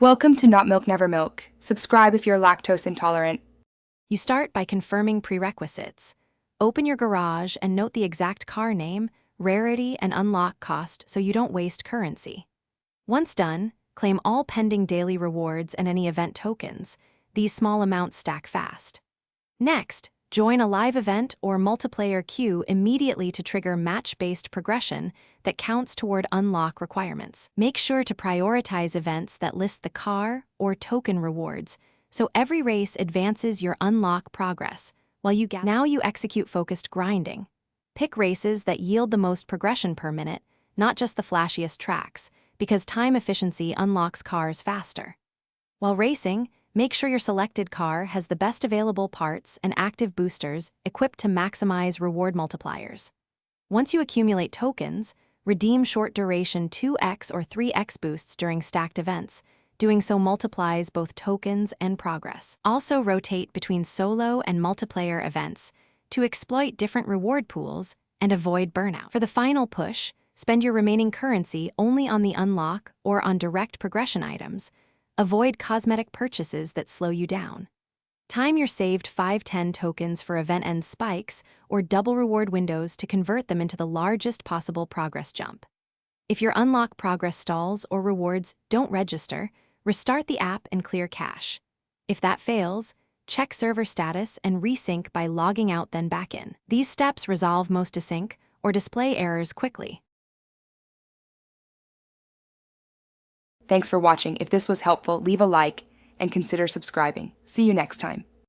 Welcome to Not Milk Never Milk. Subscribe if you're lactose intolerant. You start by confirming prerequisites. Open your garage and note the exact car name, rarity, and unlock cost so you don't waste currency. Once done, claim all pending daily rewards and any event tokens. These small amounts stack fast. Next, join a live event or multiplayer queue immediately to trigger match-based progression that counts toward unlock requirements. Make sure to prioritize events that list the car or token rewards, so every race advances your unlock progress, while you execute focused grinding. Pick races that yield the most progression per minute, not just the flashiest tracks, because time efficiency unlocks cars faster. While racing, make sure your selected car has the best available parts and active boosters equipped to maximize reward multipliers. Once you accumulate tokens, redeem short-duration 2x or 3x boosts during stacked events. Doing so multiplies both tokens and progress. Also rotate between solo and multiplayer events to exploit different reward pools and avoid burnout. For the final push, spend your remaining currency only on the unlock or on direct progression items. Avoid cosmetic purchases that slow you down. Time your saved 5-10 tokens for event end spikes or double reward windows to convert them into the largest possible progress jump. If your unlock progress stalls or rewards don't register, restart the app and clear cache. If that fails, check server status and resync by logging out then back in. These steps resolve most async or display errors quickly. Thanks for watching. If this was helpful, leave a like and consider subscribing. See you next time.